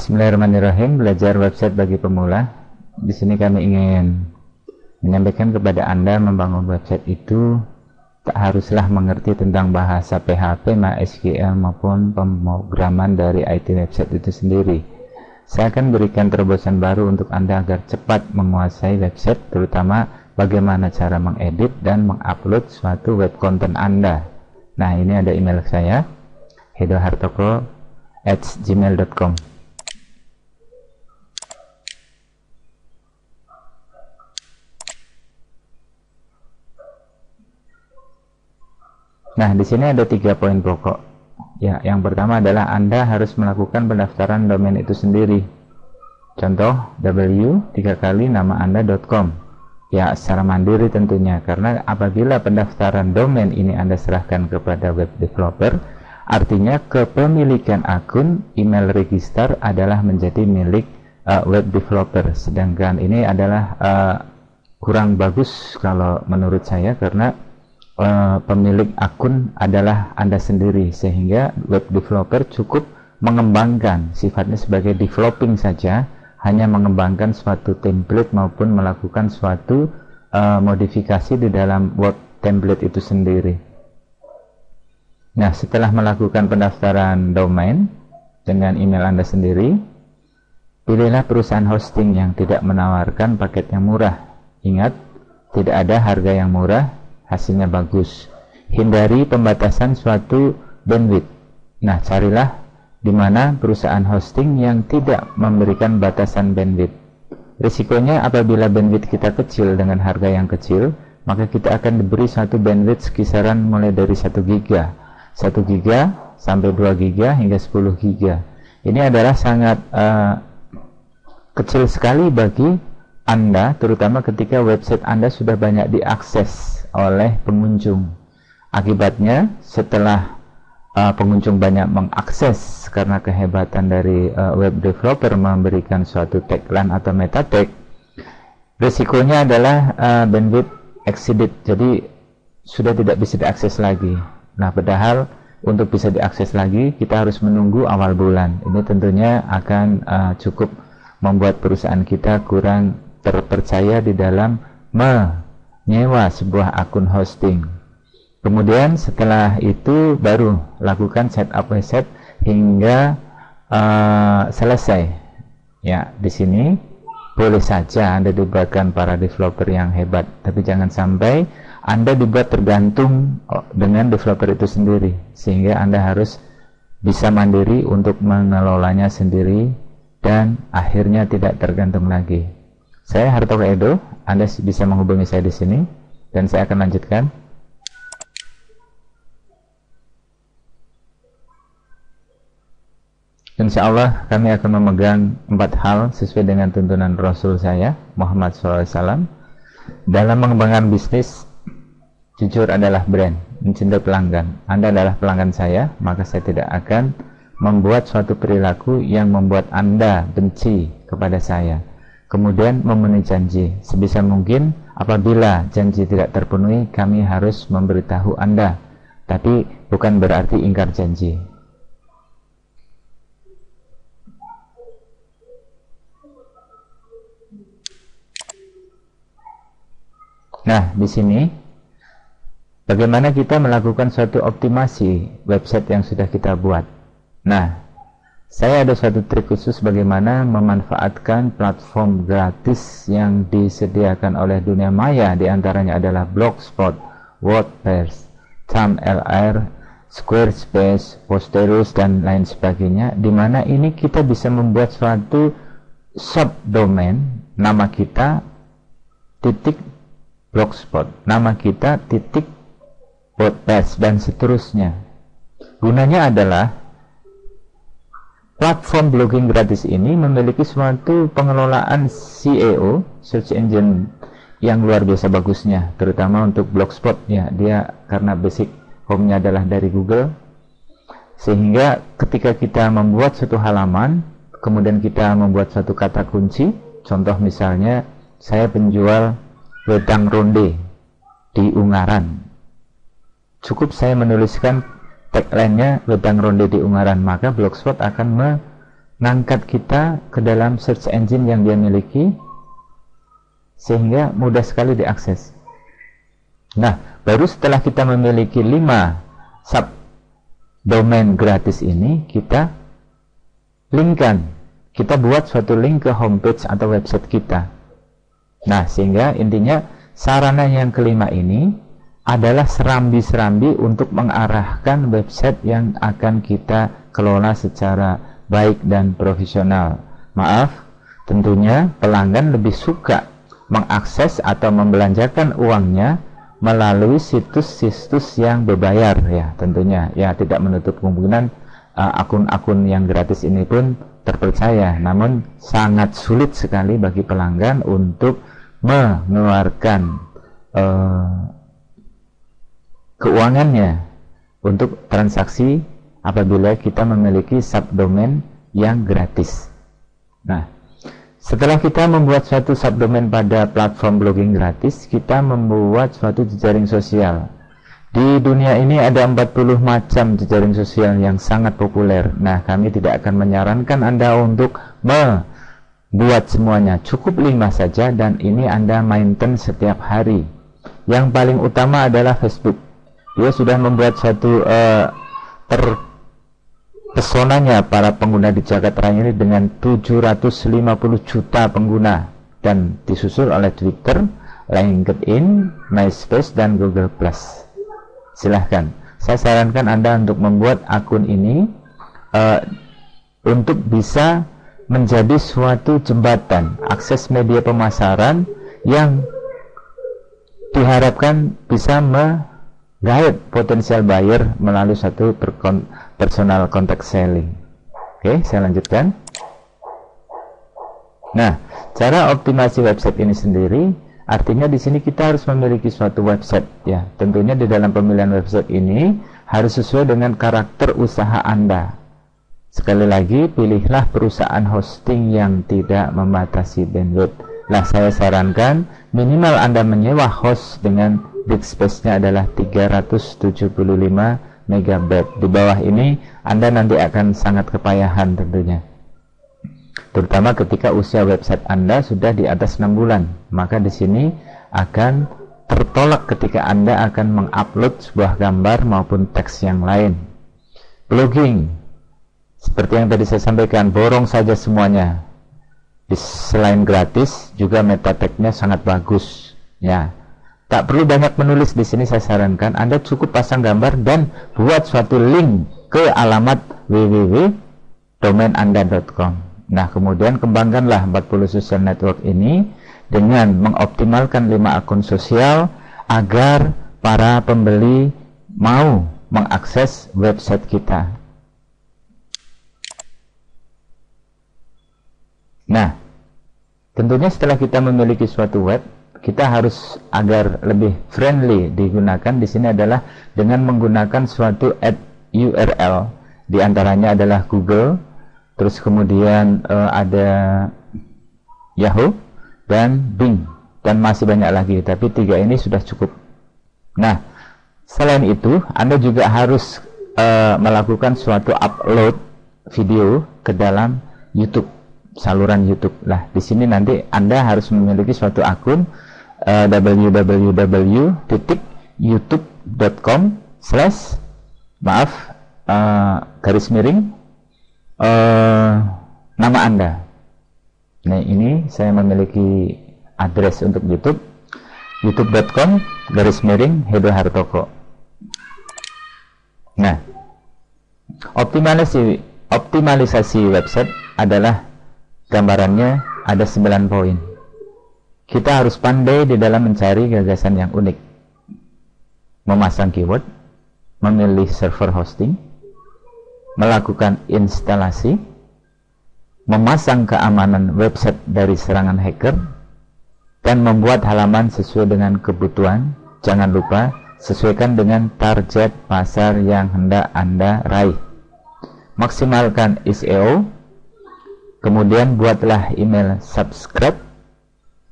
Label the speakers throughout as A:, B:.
A: Bismillahirrahmanirrahim. Belajar website bagi pemula. Di sini kami ingin menyampaikan kepada Anda, membangun website itu tak haruslah mengerti tentang bahasa PHP, MySQL maupun pemrograman dari IT website itu sendiri. Saya akan berikan terobosan baru untuk Anda agar cepat menguasai website, terutama bagaimana cara mengedit dan mengupload suatu web content Anda. Nah, ini ada email saya, hedohartoko@gmail.com. Nah, di sini ada 3 poin pokok. Ya, yang pertama adalah Anda harus melakukan pendaftaran domain itu sendiri. Contoh, w3 kali nama Anda.com. Ya, secara mandiri tentunya, karena apabila pendaftaran domain ini Anda serahkan kepada web developer, artinya kepemilikan akun email register adalah menjadi milik web developer. Sedangkan ini adalah kurang bagus kalau menurut saya, karena pemilik akun adalah Anda sendiri, sehingga web developer cukup mengembangkan, sifatnya sebagai developing saja, hanya mengembangkan suatu template maupun melakukan suatu modifikasi di dalam word template itu sendiri. Nah, setelah melakukan pendaftaran domain dengan email Anda sendiri, pilihlah perusahaan hosting yang tidak menawarkan paket yang murah. Ingat, tidak ada harga yang murah, hasilnya bagus. Hindari pembatasan suatu bandwidth. Nah, carilah di mana perusahaan hosting yang tidak memberikan batasan bandwidth. Risikonya apabila bandwidth kita kecil dengan harga yang kecil, maka kita akan diberi satu bandwidth kisaran mulai dari 1 giga, 1 giga sampai 2 giga hingga 10 giga. Ini adalah sangat kecil sekali bagi Anda, terutama ketika website Anda sudah banyak diakses oleh pengunjung. Akibatnya, setelah pengunjung banyak mengakses karena kehebatan dari web developer memberikan suatu tagline atau meta tag, risikonya adalah bandwidth exceeded, jadi sudah tidak bisa diakses lagi. Nah, padahal untuk bisa diakses lagi kita harus menunggu awal bulan. Ini tentunya akan cukup membuat perusahaan kita kurang terpercaya di dalam menyewa sebuah akun hosting. Kemudian setelah itu baru lakukan setup website hingga selesai. Ya, di sini boleh saja Anda dibuatkan para developer yang hebat, tapi jangan sampai Anda dibuat tergantung dengan developer itu sendiri, sehingga Anda harus bisa mandiri untuk mengelolanya sendiri dan akhirnya tidak tergantung lagi. Saya Hartoko Edo, Anda bisa menghubungi saya di sini dan saya akan lanjutkan. Insya Allah kami akan memegang 4 hal sesuai dengan tuntunan Rasul saya, Muhammad SAW. Dalam mengembangkan bisnis, jujur adalah brand, mencintai pelanggan. Anda adalah pelanggan saya, maka saya tidak akan membuat suatu perilaku yang membuat Anda benci kepada saya. Kemudian memenuhi janji. Sebisa mungkin apabila janji tidak terpenuhi, kami harus memberitahu Anda. Tapi bukan berarti ingkar janji. Nah, di sini bagaimana kita melakukan suatu optimasi website yang sudah kita buat. Nah, saya ada suatu trik khusus bagaimana memanfaatkan platform gratis yang disediakan oleh dunia maya. Di antaranya adalah Blogspot, WordPress, Tumblr, Squarespace, Posterous, dan lain sebagainya, di mana ini kita bisa membuat suatu subdomain, nama kita titik Blogspot, nama kita titik WordPress, dan seterusnya. Gunanya adalah platform blogging gratis ini memiliki suatu pengelolaan SEO, search engine, yang luar biasa bagusnya, terutama untuk Blogspot. Ya, dia karena basic home-nya adalah dari Google, sehingga ketika kita membuat suatu halaman, kemudian kita membuat suatu kata kunci, contoh misalnya saya penjual wedang ronde di Ungaran, cukup saya menuliskan tagline-nya wedang ronde di Ungaran, maka Blogspot akan ngangkat kita ke dalam search engine yang dia miliki, sehingga mudah sekali diakses. Nah, baru setelah kita memiliki 5 subdomain gratis ini, kita linkkan, kita buat suatu link ke homepage atau website kita. Nah, sehingga intinya sarana yang kelima ini adalah serambi-serambi untuk mengarahkan website yang akan kita kelola secara baik dan profesional. Maaf, tentunya pelanggan lebih suka mengakses atau membelanjakan uangnya melalui situs-situs yang berbayar, ya tentunya, ya tidak menutup kemungkinan akun-akun yang gratis ini pun terpercaya, namun sangat sulit sekali bagi pelanggan untuk mengeluarkan keuangannya untuk transaksi apabila kita memiliki subdomain yang gratis. Nah, setelah kita membuat suatu subdomain pada platform blogging gratis, kita membuat suatu jejaring sosial. Di dunia ini ada 40 macam jejaring sosial yang sangat populer. Nah, kami tidak akan menyarankan Anda untuk membuat semuanya, cukup 5 saja, dan ini Anda maintain setiap hari. Yang paling utama adalah Facebook. Dia sudah membuat suatu pesonanya para pengguna di jagat raya ini dengan 750 juta pengguna, dan disusul oleh Twitter, LinkedIn, MySpace, dan Google+. Silahkan, saya sarankan Anda untuk membuat akun ini untuk bisa menjadi suatu jembatan akses media pemasaran yang diharapkan bisa menggait potensial buyer melalui satu personal contact selling. Oke, saya lanjutkan. Nah, cara optimasi website ini sendiri, artinya di sini kita harus memiliki suatu website, ya. Tentunya di dalam pemilihan website ini harus sesuai dengan karakter usaha Anda. Sekali lagi, pilihlah perusahaan hosting yang tidak membatasi bandwidth. Nah, saya sarankan minimal Anda menyewa host dengan disk space-nya adalah 375 MB. Di bawah ini Anda nanti akan sangat kepayahan tentunya, terutama ketika usia website Anda sudah di atas 6 bulan. Maka di sini akan tertolak ketika Anda akan mengupload sebuah gambar maupun teks yang lain. Blogging, seperti yang tadi saya sampaikan, borong saja semuanya. Selain gratis, juga meta tag-nya sangat bagus, ya. Tak perlu banyak menulis di sini, saya sarankan Anda cukup pasang gambar dan buat suatu link ke alamat www.domainanda.com. Nah, kemudian kembangkanlah 40 social network ini dengan mengoptimalkan 5 akun sosial agar para pembeli mau mengakses website kita. Nah, tentunya setelah kita memiliki suatu web, kita harus agar lebih friendly digunakan. Di sini adalah dengan menggunakan suatu URL. Di antaranya adalah Google, terus kemudian ada Yahoo dan Bing, dan masih banyak lagi, tapi 3 ini sudah cukup. Nah, selain itu Anda juga harus melakukan suatu upload video ke dalam YouTube, saluran YouTube. Lah, di sini nanti Anda harus memiliki suatu akun www.youtube.com/ nama Anda. Nah, ini saya memiliki address untuk YouTube, youtube.com/Hedo Hartoko. Nah, optimalisasi website adalah gambarannya ada 9 poin. Kita harus pandai di dalam mencari gagasan yang unik, memasang keyword, memilih server hosting, melakukan instalasi, memasang keamanan website dari serangan hacker, dan membuat halaman sesuai dengan kebutuhan. Jangan lupa sesuaikan dengan target pasar yang hendak Anda raih. Maksimalkan SEO, kemudian buatlah email subscribe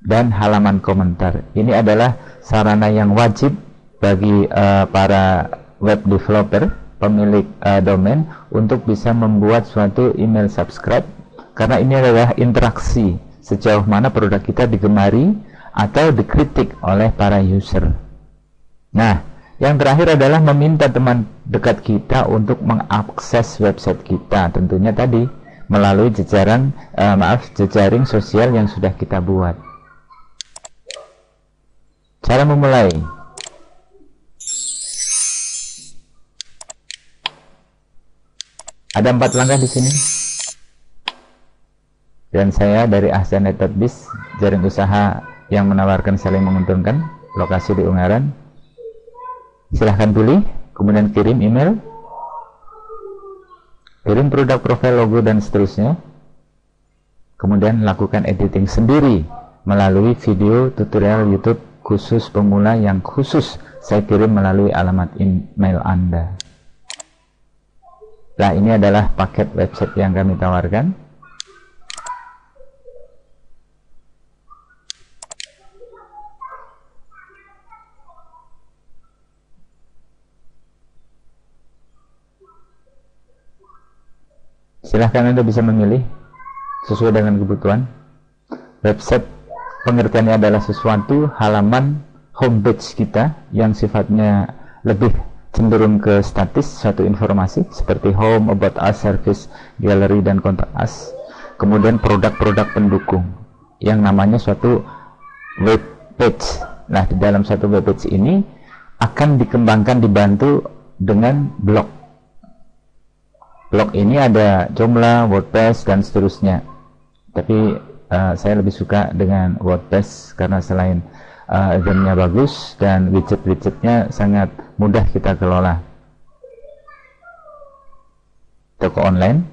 A: dan halaman komentar. Ini adalah sarana yang wajib bagi para web developer, pemilik domain, untuk bisa membuat suatu email subscribe karena ini adalah interaksi, sejauh mana produk kita digemari atau dikritik oleh para user. Nah, yang terakhir adalah meminta teman dekat kita untuk mengakses website kita, tentunya tadi melalui jejaring sosial yang sudah kita buat. Cara memulai. Ada 4 langkah di sini. Dan saya dari ahsanet.biz, jaring usaha yang menawarkan saling menguntungkan, lokasi di Ungaran. Silahkan pilih, kemudian kirim email, kirim produk, profil, logo, dan seterusnya. Kemudian lakukan editing sendiri melalui video tutorial YouTube khusus pemula yang khusus saya kirim melalui alamat email Anda. Nah, ini adalah paket website yang kami tawarkan. Silahkan Anda bisa memilih sesuai dengan kebutuhan. Website pengertiannya adalah sesuatu halaman homepage kita yang sifatnya lebih cenderung ke statis, suatu informasi seperti home, about us, service, gallery, dan contact us. Kemudian produk-produk pendukung yang namanya suatu web page. Nah, di dalam satu web page ini akan dikembangkan, dibantu dengan blog. Blog ini ada Joomla, WordPress, dan seterusnya. Tapi saya lebih suka dengan WordPress karena selain gamenya bagus dan widget-widgetnya sangat mudah kita kelola. Toko online,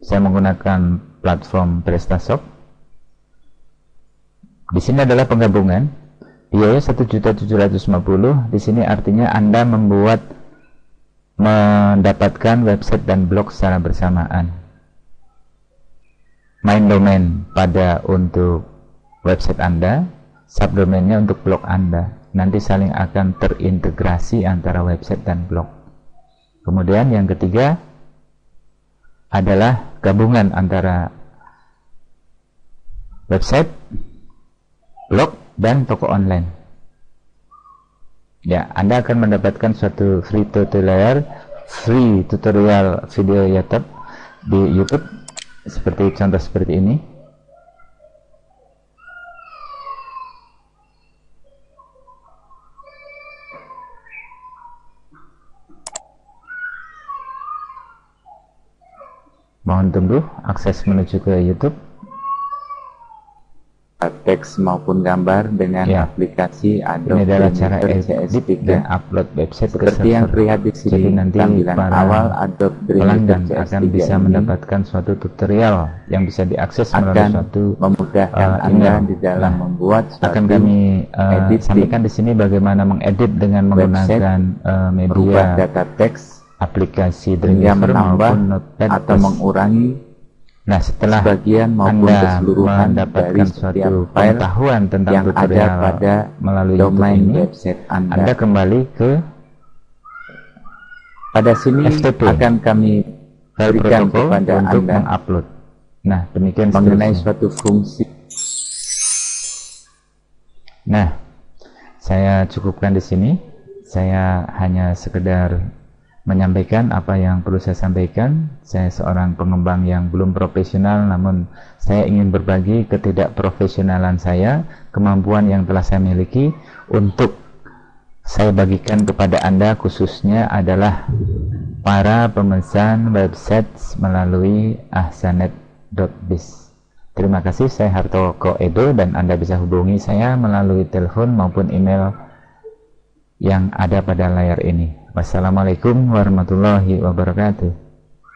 A: saya menggunakan platform PrestaShop. Di sini adalah penggabungan biaya 1.750.000. Di sini artinya Anda mendapatkan website dan blog secara bersamaan. Main domain pada untuk website Anda, subdomainnya untuk blog Anda. Nanti saling akan terintegrasi antara website dan blog. Kemudian yang ketiga adalah gabungan antara website, blog, dan toko online. Ya, Anda akan mendapatkan suatu free tutorial video di YouTube seperti contoh seperti ini. Mohon tunggu akses menuju ke YouTube.
B: Teks maupun gambar dengan aplikasi Adobe.
A: Ini adalah cara edit dan upload website
B: seperti yang terlihat di sini.
A: Jadi nanti
B: tampilan awal Adobe
A: pelanggan akan bisa mendapatkan suatu tutorial yang bisa diakses melalui suatu
B: memudahkan Anda di dalam membuat suatu
A: akan kami sampaikan di sini bagaimana mengedit dengan menggunakan media
B: data teks,
A: aplikasi
B: Dreamweaver menambah atau mengurangi
A: setelah
B: sebagian maupun
A: Anda
B: keseluruhan
A: mendapatkan
B: dari
A: suatu pengetahuan tentang
B: yang
A: tutorial
B: ada pada
A: melalui
B: domain
A: YouTube ini,
B: website
A: Anda kembali ke
B: pada sini
A: FTP,
B: akan kami
A: file
B: berikan
A: protokol
B: kepada
A: untuk
B: Anda
A: mengupload. Nah, demikian
B: mengenai
A: seterusnya.
B: suatu fungsi.
A: Nah, saya cukupkan di sini. Saya hanya sekedar menyampaikan apa yang perlu saya sampaikan. Saya seorang pengembang yang belum profesional, namun saya ingin berbagi ketidakprofesionalan saya, kemampuan yang telah saya miliki untuk saya bagikan kepada Anda, khususnya adalah para pemesan website melalui ahsanet.biz. Terima kasih, saya Hartoko Edo, dan Anda bisa hubungi saya melalui telepon maupun email yang ada pada layar ini. Wassalamualaikum warahmatullahi wabarakatuh.